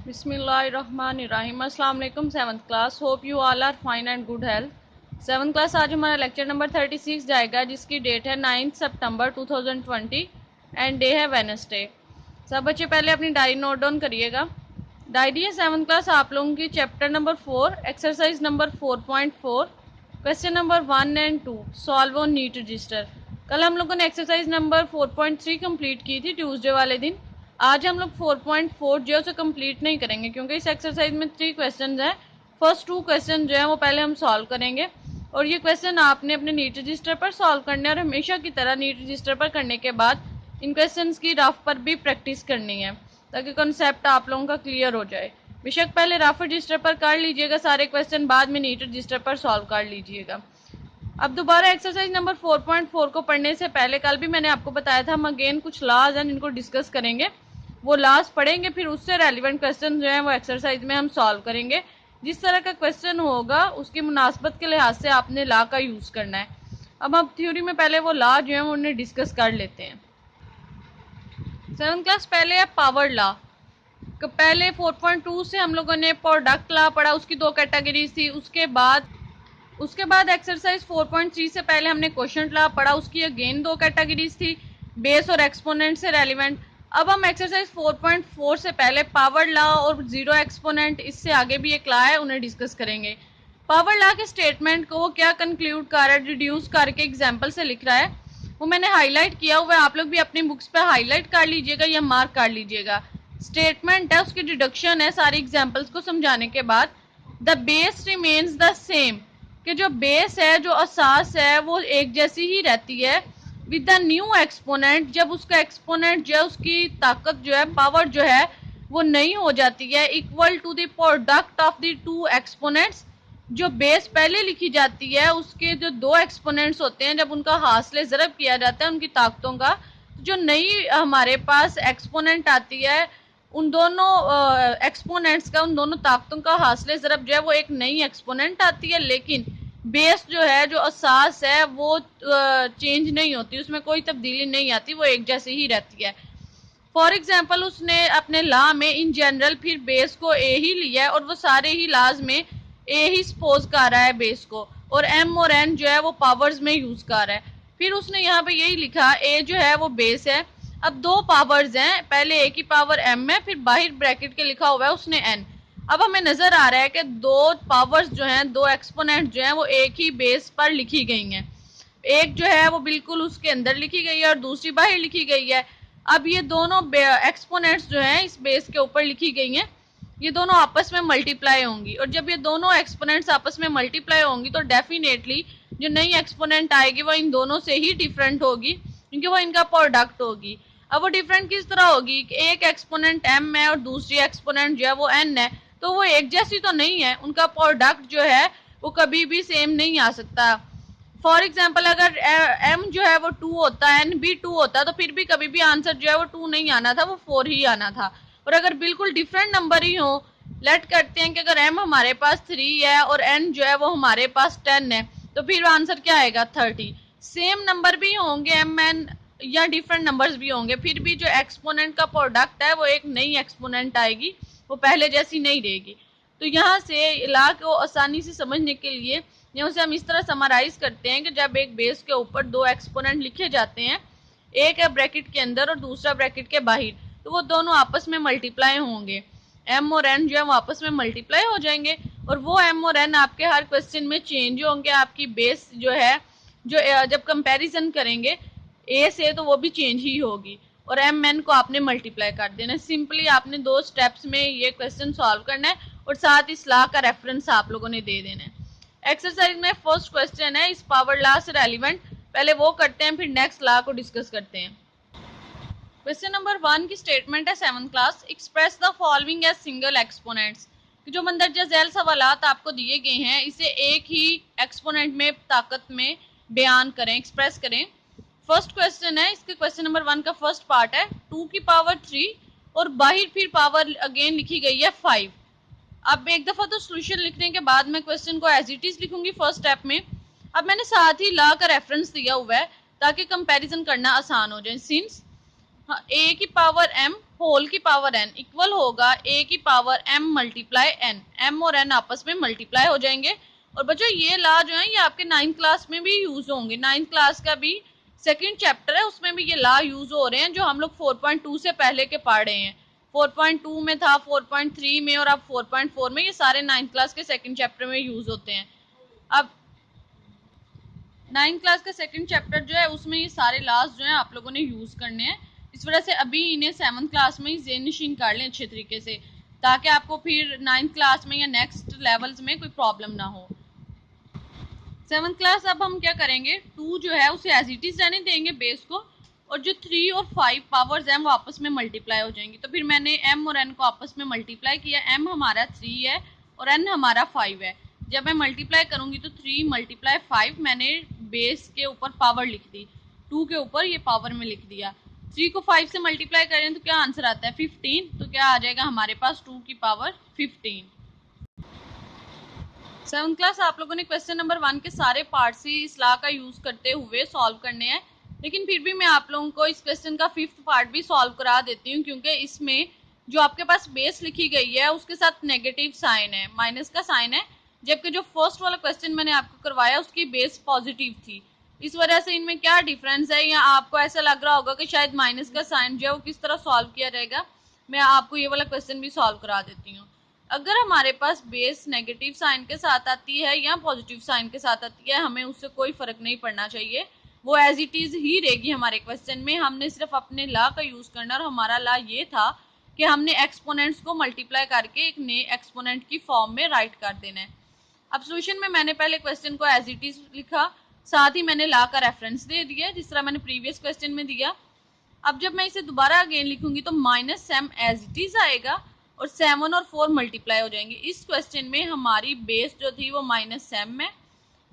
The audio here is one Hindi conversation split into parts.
बिस्मिल्लाहिर्रहमानिर्रहीम। अस्सलाम वालेकुम। 7th class, hope you all are fine and good health. 7th class आज हमारा लेक्चर नंबर 36 जाएगा, जिसकी डेट है 9 सितंबर 2020 एंड डे है वेडनेसडे। सब बच्चे पहले अपनी डायरी नोट डाउन करिएगा। डायरी है 7th क्लास आप लोगों की, chapter number 4, exercise number 4.4, question number 1 and 2, solve on neat register. कल हम लोगों ने एक्सरसाइज नंबर 4.3 कंप्लीट की थी ट्यूसडे वाले दिन। आज हम लोग 4.4 जो है उसे कंप्लीट नहीं करेंगे, क्योंकि इस एक्सरसाइज में 3 क्वेश्चन हैं। फर्स्ट 2 क्वेश्चन जो है वो पहले हम सॉल्व करेंगे, और ये क्वेश्चन आपने अपने नीट रजिस्टर पर सॉल्व करने हैं, और हमेशा की तरह नीट रजिस्टर पर करने के बाद इन क्वेश्चन की रफ पर भी प्रैक्टिस करनी है, ताकि कॉन्सेप्ट आप लोगों का क्लियर हो जाए। बेशक पहले रफ रजिस्टर पर कर लीजिएगा सारे क्वेश्चन, बाद में नीट रजिस्टर पर सॉल्व कर लीजिएगा। अब दोबारा एक्सरसाइज नंबर 4.4 को पढ़ने से पहले, कल भी मैंने आपको बताया था हम अगेन कुछ लॉज हैं जिनको डिस्कस करेंगे, वो लॉज पढ़ेंगे, फिर उससे रेलिवेंट क्वेश्चन जो है वो एक्सरसाइज में हम सॉल्व करेंगे। जिस तरह का क्वेश्चन होगा उसकी मुनासबत के लिहाज से आपने लॉ का यूज करना है। अब हम थ्योरी में पहले वो लॉ जो है वो उन्हें डिस्कस कर लेते हैं। 7th क्लास पहले है पावर लॉ। पहले 4.2 से हम लोगों ने प्रोडक्ट लॉ पढ़ा, उसकी 2 कैटेगरीज थी। उसके बाद एक्सरसाइज 4.3 से पहले हमने क्वोशंट लॉ पढ़ा, उसकी अगेन 2 कैटेगरीज थी, बेस और एक्सपोनेंट से रेलिवेंट। अब हम एक्सरसाइज 4.4 से पहले पावर लॉ और जीरो एक्सपोनेंट, इससे आगे भी एक लॉ है, उन्हें डिस्कस करेंगे। पावर लॉ के स्टेटमेंट को वो क्या कंक्लूड कर रहा है, रिड्यूस करके एग्जाम्पल से लिख रहा है, वो मैंने हाईलाइट किया हुआ है। आप लोग भी अपनी बुक्स पे हाईलाइट कर लीजिएगा या मार्क कर लीजिएगा। स्टेटमेंट है, उसकी डिडक्शन है सारी एग्जाम्पल्स को समझाने के बाद। The base remains the same, कि जो बेस है, जो असास है, वो एक जैसी ही रहती है। विद द न्यू एक्सपोनेंट, जब उसका एक्सपोनेंट जो है, उसकी ताकत जो है, पावर जो है, वो नई हो जाती है, equal to the product of the 2 exponents. जो बेस पहले लिखी जाती है, उसके जो 2 एक्सपोनेंट्स होते हैं, जब उनका हासिल ज़रब किया जाता है उनकी ताकतों का, जो नई हमारे पास एक्सपोनेंट आती है, उन दोनों एक्सपोनेंट्स का, उन दोनों ताकतों का हासिल ज़रब जो है वो एक नई एक्सपोनेंट आती है। लेकिन बेस जो है, जो असास है, वो चेंज नहीं होती, उसमें कोई तब्दीली नहीं आती, वो एक जैसी ही रहती है। फॉर एग्जाम्पल, उसने अपने लॉ में इन जनरल फिर बेस को ए ही लिया है, और वो सारे ही लॉज में ए ही सपोज कर रहा है बेस को, और एम और एन जो है वो पावर्स में यूज कर रहा है। फिर उसने यहाँ पे यही लिखा, ए जो है वो बेस है। अब 2 पावर्स हैं, पहले ए की पावर एम है, फिर बाहर ब्रैकेट के लिखा हुआ है उसने एन। अब हमें नजर आ रहा है कि 2 पावर्स जो हैं, 2 एक्सपोनेंट जो हैं, वो एक ही बेस पर लिखी गई हैं। एक जो है वो बिल्कुल उसके अंदर लिखी गई है और दूसरी बाहर लिखी गई है। अब ये दोनों एक्सपोनेंट्स जो हैं इस बेस के ऊपर लिखी गई हैं, ये दोनों आपस में मल्टीप्लाई होंगी, और जब ये दोनों एक्सपोनेंट्स आपस में मल्टीप्लाई होंगी तो डेफिनेटली जो नई एक्सपोनेंट आएगी वो इन दोनों से ही डिफरेंट होगी, क्योंकि वो इनका प्रोडक्ट होगी। अब वो डिफरेंट किस तरह होगी कि एक एक्सपोनेंट m है और दूसरी एक्सपोनेंट जो है वो n है, तो वो एक जैसी तो नहीं है, उनका प्रोडक्ट जो है वो कभी भी सेम नहीं आ सकता। फॉर एग्जाम्पल, अगर m जो है वो 2 होता है, n भी 2 होता, तो फिर भी कभी भी आंसर जो है वो 2 नहीं आना था, वो 4 ही आना था। और अगर बिल्कुल डिफरेंट नंबर ही हो, लेट करते हैं कि अगर m हमारे पास 3 है और n जो है वो हमारे पास 10 है, तो फिर आंसर क्या आएगा, 30। सेम नंबर भी होंगे m n, या डिफरेंट नंबर्स भी होंगे, फिर भी जो एक्सपोनेंट का प्रोडक्ट है वो एक नई एक्सपोनेंट आएगी, वो पहले जैसी नहीं रहेगी। तो यहाँ से लॉ को आसानी से समझने के लिए यहाँ से हम इस तरह समराइज करते हैं कि जब एक बेस के ऊपर 2 एक्सपोनेंट लिखे जाते हैं, एक है ब्रैकेट के अंदर और दूसरा ब्रैकेट के बाहर, तो वो दोनों आपस में मल्टीप्लाई होंगे, m और n जो है वो आपस में मल्टीप्लाई हो जाएंगे, और वो m और n आपके हर क्वेश्चन में चेंज होंगे। आपकी बेस जो है, जो जब कंपैरिजन करेंगे a से, तो वो भी चेंज ही होगी, और m n को आपने मल्टीप्लाई कर देना है। सिंपली आपने 2 स्टेप्स में ये क्वेश्चन सॉल्व करना है, और साथ इस लॉ का रेफरेंस आप लोगों ने दे देना है। एक्सरसाइज में फर्स्ट क्वेश्चन है इस पावर लॉ से रेलिवेंट, पहले वो करते हैं, फिर नेक्स्ट लॉ को डिस्कस करते हैं। क्वेश्चन नंबर 1 की स्टेटमेंट है 7th class, express the following as single exponents. जो मंदरजा झैल सवालात आपको दिए गए हैं, इसे एक ही एक्सपोनेंट में ताकत में बयान करें, एक्सप्रेस करें। फर्स्ट क्वेश्चन है, इसके क्वेश्चन नंबर 1 का फर्स्ट पार्ट है 2 की पावर 3, और बाहर फिर पावर अगेन लिखी गई है 5। अब एक दफा तो सोल्यूशन लिखने के बाद मैं क्वेश्चन को एज इट इज लिखूंगी फर्स्ट स्टेप में। अब मैंने साथ ही लॉ का रेफरेंस दिया हुआ है ताकि कंपैरिजन करना आसान हो जाए। सिंस a की पावर m होल की पावर n इक्वल होगा a की power m multiply n। m और n आपस में मल्टीप्लाई हो जाएंगे। और बच्चों ये लॉ जो है ये आपके 9th क्लास में भी यूज होंगे। 9th क्लास का भी सेकंड चैप्टर है, उसमें भी ये लॉ यूज हो रहे हैं जो हम लोग 4.2 से पहले के पढ़ रहे हैं। 4.2 में था, 4.3 में और अब 4.4 में, ये सारे 9th क्लास के सेकंड चैप्टर में यूज होते हैं। अब 9th क्लास का सेकंड चैप्टर जो है उसमें ये सारे लॉज जो है आप लोगों ने यूज करने हैं। इस वजह से अभी इन्हें 7th क्लास में ही जेनिशिंग कर लें अच्छे तरीके से, ताकि आपको फिर 9th क्लास में या नेक्स्ट लेवल्स में कोई प्रॉब्लम ना हो। 7th क्लास अब हम क्या करेंगे, 2 जो है उसे एज इट इज रहने देंगे बेस को, और जो 3 और 5 पावर्स हैं वो आपस में मल्टीप्लाई हो जाएंगी। तो फिर मैंने m और n को आपस में मल्टीप्लाई किया। m हमारा 3 है और n हमारा 5 है। जब मैं मल्टीप्लाई करूंगी तो 3 मल्टीप्लाई 5 मैंने बेस के ऊपर पावर लिख दी, 2 के ऊपर ये पावर में लिख दिया। 3 को 5 से मल्टीप्लाई करें तो क्या आंसर आता है 15। तो क्या आ जाएगा हमारे पास 2 की पावर 15। 7th क्लास आप लोगों ने क्वेश्चन नंबर 1 के सारे पार्ट्स ही इस लॉ का यूज करते हुए सॉल्व करने हैं, लेकिन फिर भी मैं आप लोगों को इस क्वेश्चन का 5th पार्ट भी सॉल्व करा देती हूँ, क्योंकि इसमें जो आपके पास बेस लिखी गई है उसके साथ नेगेटिव साइन है, माइनस का साइन है, जबकि जो फर्स्ट वाला क्वेश्चन मैंने आपको करवाया उसकी बेस पॉजिटिव थी। इस वजह से इनमें क्या डिफरेंस है, या आपको ऐसा लग रहा होगा कि शायद माइनस का साइन जो है वो किस तरह सॉल्व किया जाएगा, मैं आपको ये वाला क्वेश्चन भी सॉल्व करा देती हूँ। अगर हमारे पास बेस नेगेटिव साइन के साथ आती है या पॉजिटिव साइन के साथ आती है, हमें उससे कोई फर्क नहीं पड़ना चाहिए, वो एज इट इज ही रहेगी हमारे क्वेश्चन में। हमने सिर्फ अपने लॉ का यूज करना, और हमारा लॉ ये था कि हमने एक्सपोनेंट्स को मल्टीप्लाई करके एक नए एक्सपोनेंट की फॉर्म में राइट कर देना है। अब सोल्यूशन में मैंने पहले क्वेश्चन को एज इट इज लिखा, साथ ही मैंने लॉ का रेफरेंस दे दिया जिस तरह मैंने प्रीवियस क्वेश्चन में दिया। अब जब मैं इसे दोबारा अगेन लिखूंगी तो -m एज इट इज आएगा और 7 और 4 मल्टीप्लाई हो जाएंगे। इस क्वेश्चन में हमारी बेस जो थी वो -m है,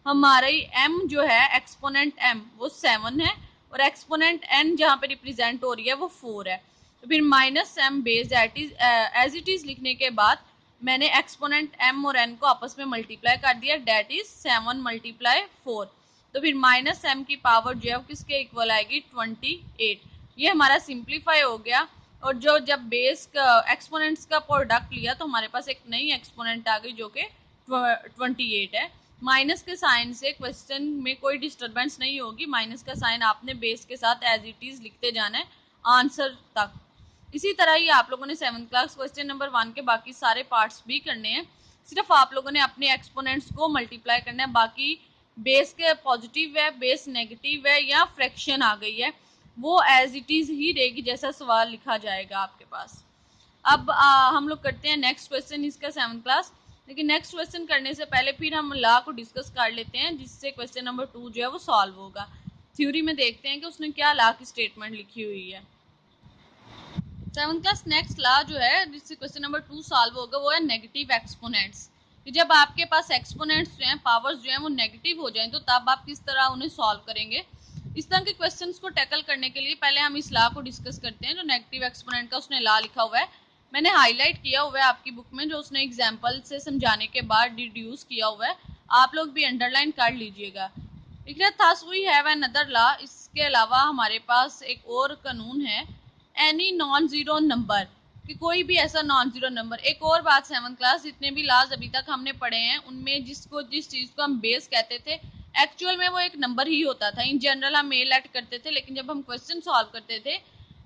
हमारी m जो है एक्सपोनेंट m वो 7 है, और एक्सपोनेंट n जहाँ पे रिप्रेजेंट हो रही है वो 4 है। तो फिर -m base as it is लिखने के बाद मैंने एक्सपोनेंट m और n को आपस में मल्टीप्लाई कर दिया, डेट इज 7 मल्टीप्लाई 4। तो फिर -m की पावर जो है वो किसके इक्वल आएगी 28। ये हमारा सिंप्लीफाई हो गया, और जो जब बेस का एक्सपोनेंट्स का प्रोडक्ट लिया तो हमारे पास एक नई एक्सपोनेंट आ गई जो कि 28 है। माइनस के साइन से क्वेश्चन में कोई डिस्टरबेंस नहीं होगी, माइनस का साइन आपने बेस के साथ एज इट इज लिखते जाना है आंसर तक। इसी तरह ही आप लोगों ने 7th क्लास क्वेश्चन नंबर 1 के बाकी सारे पार्ट्स भी करने हैं, सिर्फ आप लोगों ने अपने एक्सपोनेंट्स को मल्टीप्लाई करना है। बाकी बेस के पॉजिटिव है, बेस नेगेटिव है या फ्रैक्शन आ गई है, वो एज इट इज ही रहेगी जैसा सवाल लिखा जाएगा आपके पास। अब हम लोग करते हैं नेक्स्ट क्वेश्चन इसका 7th क्लास। लेकिन नेक्स्ट क्वेश्चन करने से पहले फिर हम लॉ को डिस्कस कर लेते हैं, जिससे क्वेश्चन नंबर 2 जो है वो सॉल्व होगा। थ्योरी में देखते हैं कि उसने क्या लॉ की स्टेटमेंट लिखी हुई है। 7th क्लास नेक्स्ट लॉ जो है जिससे क्वेश्चन नंबर 2 सॉल्व होगा वो है नेगेटिव एक्सपोनेंट्स। कि जब आपके पास एक्सपोनेंट्स जो हैं, पावर्स जो हैं वो नेगेटिव हो जाएं तो तब आप किस तरह उन्हें सॉल्व करेंगे। इस तरह के क्वेश्चंस को टैकल करने के लिए पहले हम इस लॉ को डिस्कस करते हैं। जो नेगेटिव एक्सपोनेंट का उसने लॉ लिखा हुआ है, मैंने हाईलाइट किया हुआ है आपकी बुक में, जो उसने एग्जाम्पल से समझाने के बाद डिड्यूस किया हुआ है, आप लोग भी अंडरलाइन कर लीजिएगा। ठीक है, thus we have another law. इसके अलावा हमारे पास एक और कानून है, एनी नॉन जीरो नंबर, कि कोई भी ऐसा नॉन जीरो नंबर। एक और बात 7th क्लास, जितने भी लॉज अभी तक हमने पढ़े हैं उनमें जिस चीज को हम बेस कहते थे, एक्चुअल में वो एक नंबर ही होता था। इन जनरल हम मेल ऐड करते थे, लेकिन जब हम क्वेश्चन सॉल्व करते थे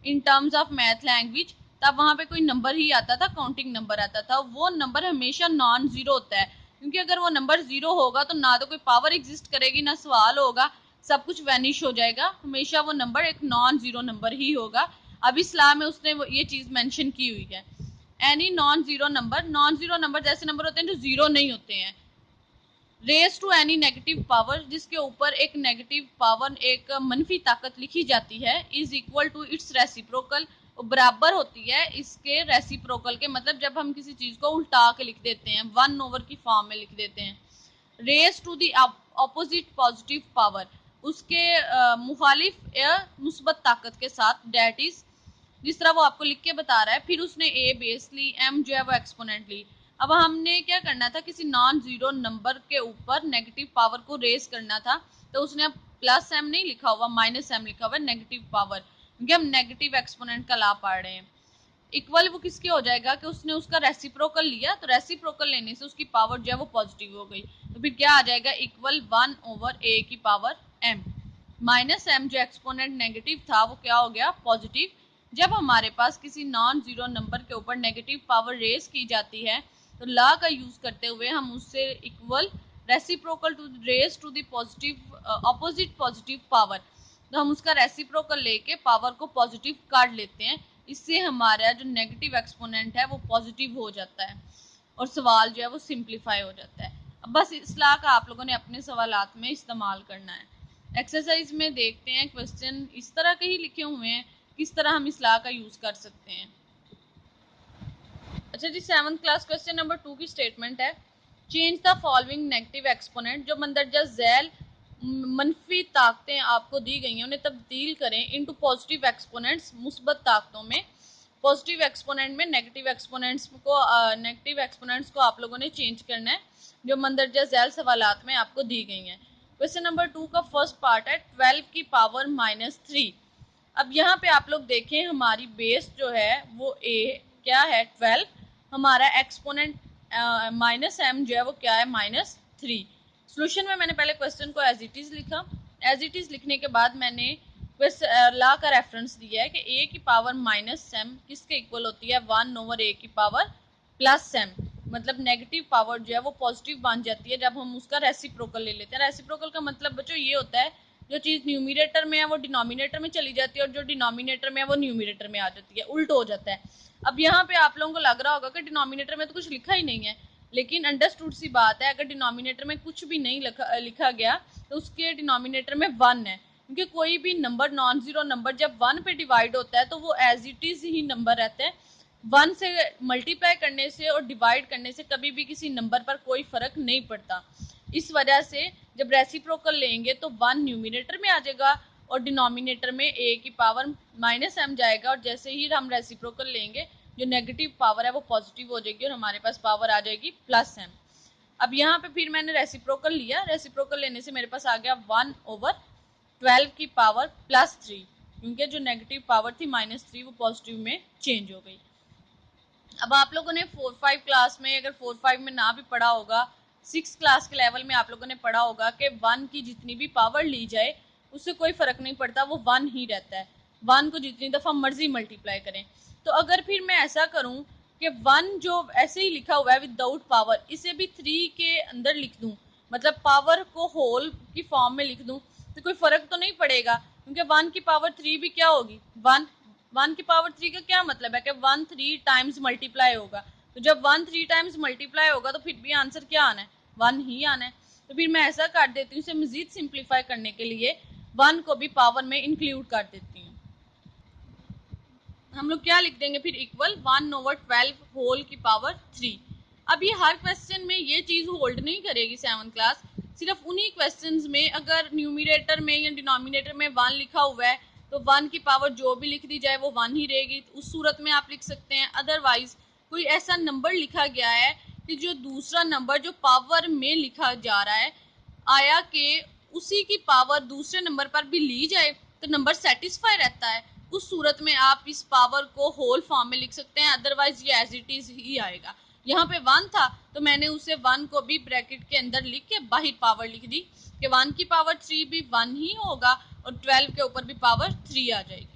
in terms of math language, तब वहां पे कोई नंबर ही आता था, काउंटिंग नंबर आता था। वो नंबर हमेशा नॉन जीरो होता है, क्योंकि अगर वो नंबर जीरो होगा तो ना तो कोई पावर एग्जिस्ट करेगी, ना सवाल होगा, सब कुछ वैनिश हो जाएगा। हमेशा वो नंबर एक नॉन जीरो नंबर ही होगा। अब इस लॉ में उसने ये चीज मेंशन की हुई है, any non zero number. Non zero number जैसे नंबर होते हैं जो जीरो नहीं होते हैं। Raise to any negative power, जिसके ऊपर एक नेगेटिव पावर, एक मनफी ताकत लिखी जाती है, is equal to its reciprocal, बराबर होती है इसके रेसिप्रोकल के। मतलब जब हम किसी चीज को उल्टा के लिख देते हैं, 1/, की फॉर्म में लिख देते हैं। Raise to the opposite positive power, उसके मुखालिफ या मुस्बत ताकत के साथ, डेट इज, जिस तरह वो आपको लिख के बता रहा है। फिर उसने ए बेस ली, एम जो है वो एक्सपोनेंट ली। अब हमने क्या करना था, किसी नॉन जीरो नंबर के ऊपर नेगेटिव पावर को रेस करना था, तो उसने अब प्लस एम नहीं लिखा हुआ, -m लिखा हुआ, नेगेटिव पावर, क्योंकि हम नेगेटिव एक्सपोनेंट का ला पढ़ रहे हैं। इक्वल वो किसके हो जाएगा कि उसने उसका रेसिप्रोकल लिया, तो रेसिप्रोकल लेने से उसकी पावर जो है वो पॉजिटिव हो गई, तो फिर क्या आ जाएगा इक्वल 1/a⁻m माइनस m जो एक्सपोनेंट नेगेटिव था वो क्या हो गया पॉजिटिव। जब हमारे पास किसी नॉन जीरो नंबर के ऊपर नेगेटिव पावर रेज की जाती है तो लॉ का यूज करते हुए हम उससे equal reciprocal to raise to the positive opposite positive power, तो हम उसका रेसिप्रोकल लेके पावर को पॉजिटिव काट लेते हैं, इससे हमारा जो नेगेटिव एक्सपोनेंट है वो पॉजिटिव हो जाता है और सवाल जो है वो सिंप्लीफाई हो जाता है। अब बस इस लॉ का आप लोगों ने अपने सवालात में इस्तेमाल करना है। एक्सरसाइज में देखते हैं क्वेश्चन इस तरह के ही लिखे हुए हैं, किस तरह हम इस लॉ का यूज कर सकते हैं। अच्छा जी, 7th क्लास क्वेश्चन नंबर 2 की स्टेटमेंट है change the following negative exponent, जो मंदरजा झैल मनफी ताकतें आपको दी गई हैं उन्हें तब्दील करें इनटू पॉजिटिव एक्सपोनेंट्स, मुस्बत ताकतों में। पॉजिटिव एक्सपोनेंट में नेगेटिव एक्सपोनेंट्स को आप लोगों ने चेंज करना है जो मंदरजा झैल सवालात में आपको दी गई हैं। क्वेश्चन नंबर 2 का फर्स्ट पार्ट है 12 की पावर -3। अब यहाँ पे आप लोग देखें हमारी बेस जो है वो क्या है 12, हमारा एक्सपोनेंट -m जो है वो क्या है -3। सोल्यूशन में मैंने पहले क्वेश्चन को एज इट इज लिखा, एज इट इज लिखने के बाद मैंने लॉ का रेफरेंस दिया है कि a की पावर -m किसके इक्वल होती है 1/a की पावर +m, मतलब नेगेटिव पावर जो है वो पॉजिटिव बन जाती है जब हम उसका रेसिप्रोकल ले लेते हैं। रेसिप्रोकल का मतलब बच्चों ये होता है जो चीज न्यूमिनेटर में है वो डिनोमिनेटर में चली जाती है और जो डिनोमिनेटर में है वो न्यूमिनेटर में आ जाती है, उल्ट हो जाता है। अब यहाँ पे आप लोगों को लग रहा होगा कि डिनोमिनेटर में तो कुछ लिखा ही नहीं है, लेकिन अंडरस्टूड सी बात है, अगर डिनोमिनेटर में कुछ भी नहीं लिखा गया तो उसके डिनोमिनेटर में 1 है, क्योंकि कोई भी नंबर नॉन जीरो नंबर जब 1 पे डिवाइड होता है तो वो एज इट इज ही नंबर रहता है। 1 से मल्टीप्लाई करने से और डिवाइड करने से कभी भी किसी नंबर पर कोई फर्क नहीं पड़ता। इस वजह से जब रेसिप्रोकल लेंगे तो 1 न्यूमिनेटर में आ जाएगा और डिनोमिनेटर में a की पावर -m जाएगा, और जैसे ही हम रेसिप्रोकल लेंगे जो नेगेटिव पावर है वो पॉजिटिव हो जाएगी और हमारे पास पावर आ जाएगी +m। अब यहाँ पे फिर मैंने रेसिप्रोकल लिया, रेसिप्रोकल लेने से मेरे पास आ गया 1/12 की पावर +3, क्योंकि जो नेगेटिव पावर थी -3 वो पॉजिटिव में चेंज हो गई। अब आप लोगों ने 4-5 क्लास में, अगर 4-5 में ना भी पढ़ा होगा, 6 क्लास के लेवल में आप लोगों ने पढ़ा होगा कि 1 की जितनी भी पावर ली जाए उससे कोई फर्क नहीं पड़ता, वो 1 ही रहता है। 1 को जितनी दफा मर्जी मल्टीप्लाई करें। तो अगर फिर मैं ऐसा करूं कि 1 जो ऐसे ही लिखा हुआ है विदाउट पावर, इसे भी 3 के अंदर लिख दूं, मतलब पावर को होल की फॉर्म में लिख दूं, तो कोई फर्क तो नहीं पड़ेगा, क्योंकि 1 की पावर 3 भी क्या होगी 1। 1 की पावर 3 का क्या मतलब है कि 1 3 टाइम्स मल्टीप्लाई होगा, तो जब 1 3 टाइम्स मल्टीप्लाई होगा तो फिर भी आंसर क्या आना है 1 ही आना है। तो फिर मैं ऐसा कर देती हूँ, इसे मजीद सिंप्लीफाई करने के लिए 1 को भी पावर में इंक्लूड कर देती हूँ। हम लोग क्या लिख देंगे फिर इक्वल 1/12 होल की पावर 3। अब ये हर क्वेश्चन में ये चीज होल्ड नहीं करेगी 7th क्लास, सिर्फ उन्हीं क्वेश्चंस में अगर न्यूमिनेटर में या डिनोमिनेटर में 1 लिखा हुआ है तो 1 की पावर जो भी लिख दी जाए वो 1 ही रहेगी, उस सूरत में आप लिख सकते हैं। अदरवाइज कोई ऐसा नंबर लिखा गया है कि जो दूसरा नंबर जो पावर में लिखा जा रहा है आया कि उसी की पावर दूसरे नंबर पर भी ली जाए तो नंबर सेटिस्फाई रहता है, उस सूरत में आप इस पावर को होल फॉर्म में लिख सकते हैं, अदरवाइज ये एज इट इज ही आएगा। यहाँ पे 1 था तो मैंने उसे 1 को भी ब्रैकेट के अंदर लिख के बाहर पावर लिख दी कि 1 की पावर 3 भी 1 ही होगा और 12 के ऊपर भी पावर 3 आ जाएगी।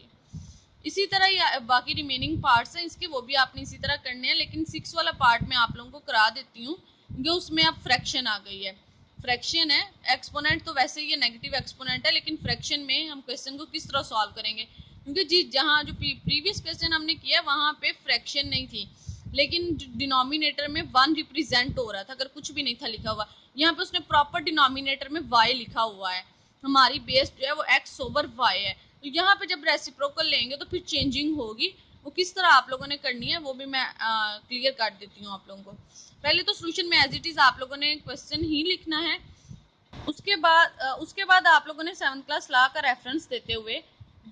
इसी तरह ये बाकी रिमेनिंग पार्ट्स हैं इसके, वो भी आपने इसी तरह करने हैं, लेकिन 6 वाला पार्ट मैं आप लोगों को करा देती हूँ क्योंकि उसमें अब फ्रैक्शन आ गई है। फ्रैक्शन है, एक्सपोनेंट तो वैसे ही ये नेगेटिव एक्सपोनेंट है, लेकिन फ्रैक्शन में हम क्वेश्चन को किस तरह सॉल्व करेंगे, क्योंकि जी जहाँ जो प्रीवियस क्वेश्चन हमने किया वहाँ पे फ्रैक्शन नहीं थी, लेकिन डिनोमिनेटर में 1 रिप्रेजेंट हो रहा था, अगर कुछ भी नहीं था लिखा हुआ। यहाँ पे उसने प्रॉपर डिनोमिनेटर में y लिखा हुआ है, हमारी बेस जो है वो x/y है, तो यहाँ पे जब रेसिप्रोकल लेंगे तो फिर चेंजिंग होगी, वो किस तरह आप लोगों ने करनी है वो भी मैं क्लियर कर देती हूँ आप लोगों को। पहले तो सोल्यूशन में एज इट इज आप लोगों ने क्वेश्चन ही लिखना है, उसके बाद आप लोगों ने 7th क्लास लॉ का रेफरेंस देते हुए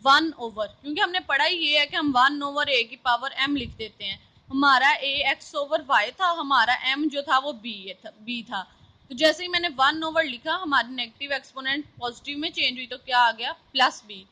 1 ओवर, क्योंकि हमने पढ़ा ही ये है कि हम 1/a की पावर m लिख देते हैं, हमारा a x/y था, हमारा m जो था वो b था। तो जैसे ही मैंने 1 ओवर लिखा हमारी नेगेटिव एक्सपोनेंट पॉजिटिव में चेंज हुई तो क्या आ गया +b।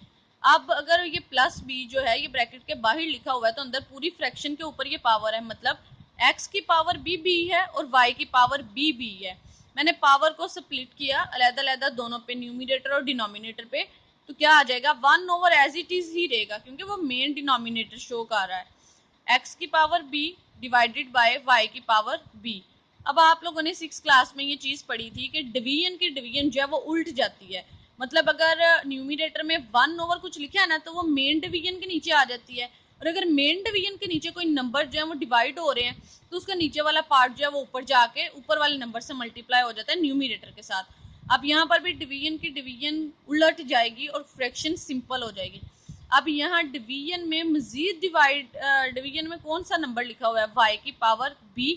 अब अगर ये प्लस बी जो है ये ब्रैकेट के बाहर लिखा हुआ है तो अंदर पूरी फ्रैक्शन के ऊपर ये पावर है, मतलब x की पावर b है और y की पावर b है। मैंने पावर को स्प्लिट किया अलग-अलग दोनों पे, न्यूमिनेटर और डिनोमिनेटर पे, तो क्या आ जाएगा 1 एज इट इज ही रहेगा क्योंकि वो मेन डिनोमिनेटर शो कर रहा है। x की power b divided by y की पावर b। अब आप लोगों ने 6 क्लास में ये चीज पढ़ी थी कि डिवीजन की डिवीजन जो है वो उल्ट जाती है, मतलब अगर न्यूमिनेटर में 1 कुछ लिखा है ना तो वो मेन डिवीजन के नीचे आ जाती है, और अगर मेन डिवीजन के नीचे कोई नंबर जो है वो डिवाइड हो रहे हैं तो उसका नीचे वाला पार्ट जो है वो ऊपर जाके ऊपर वाले नंबर से मल्टीप्लाई हो जाता है न्यूमिनेटर के साथ। अब यहाँ पर भी डिवीजन की डिवीजन उलट जाएगी और फ्रैक्शन सिंपल हो जाएगी। अब यहाँ डिवीजन में मजीद डिवीजन में कौन सा नंबर लिखा हुआ है, y की पावर b,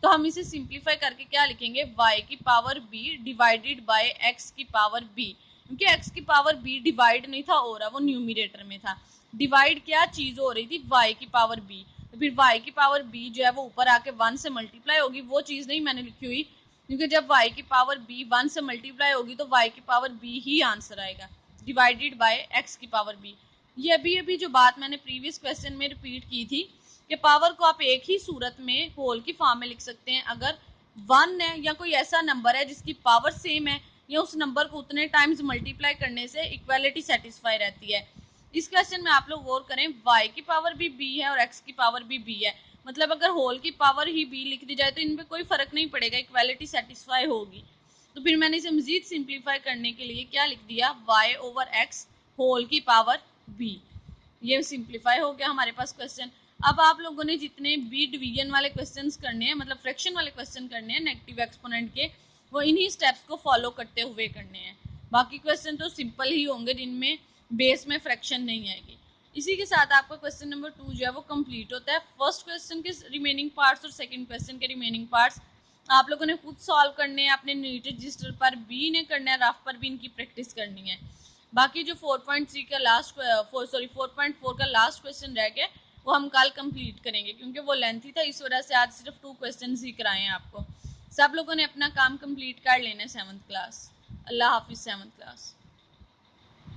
तो हम इसे सिंप्लीफाई करके क्या लिखेंगे, y की power b divided by x की पावर b, क्योंकि x की पावर b डिवाइड नहीं था हो रहा, वो न्यूमिनेटर में था। डिवाइड क्या चीज हो रही थी, y की पावर b, तो फिर y की पावर b जो है वो ऊपर आके 1 से मल्टीप्लाई होगी, वो चीज नहीं मैंने लिखी हुई, क्योंकि जब y की पावर b 1 से मल्टीप्लाई होगी तो y की पावर b ही आंसर आएगा, डिवाइडेड बाय x की पावर b। ये अभी जो बात मैंने प्रीवियस क्वेश्चन में रिपीट की थी कि पावर को आप एक ही सूरत में होल की फॉर्म में लिख सकते हैं, अगर 1 है या कोई ऐसा नंबर है जिसकी पावर सेम है या उस नंबर को उतने टाइम्स मल्टीप्लाई करने से इक्वालिटी सेटिस्फाई रहती है। इस क्वेश्चन में आप लोग गौर करें, y की पावर भी b है और x की पावर भी b है, मतलब अगर होल की पावर ही b लिख दी जाए तो इनमें कोई फर्क नहीं पड़ेगा, इक्वालिटी सेटिस्फाई होगी। तो फिर मैंने इसे मजीद सिंप्लीफाई करने के लिए क्या लिख दिया, y ओवर x होल की पावर b। ये सिंप्लीफाई हो गया हमारे पास क्वेश्चन। अब आप लोगों ने जितने भी डिवीजन वाले क्वेश्चंस करने हैं, मतलब फ्रैक्शन वाले क्वेश्चन करने हैं नेगेटिव एक्सपोनेंट के, वो इन्हीं स्टेप्स को फॉलो करते हुए करने हैं। बाकी क्वेश्चन तो सिंपल ही होंगे जिनमें बेस में फ्रैक्शन नहीं आएगी। इसी के साथ आपका क्वेश्चन नंबर 2 जो है वो कंप्लीट होता है। फर्स्ट क्वेश्चन के रिमेनिंग पार्ट्स और सेकंड क्वेश्चन के रिमेनिंग पार्ट्स आप लोगों ने खुद सॉल्व करने हैं, अपने नीट रजिस्टर पर भी ने करना है, रफ पर भी इनकी प्रैक्टिस करनी है। बाकी जो 4.3 का लास्ट 4.4 का लास्ट क्वेश्चन रह गया वो हम कल कंप्लीट करेंगे, क्योंकि वो लेंथी था, इस वजह से आज सिर्फ 2 क्वेश्चन ही कराए हैं आपको। सब लोगों ने अपना काम कंप्लीट कर लेना है 7th क्लास। अल्लाह हाफिज 7th क्लास।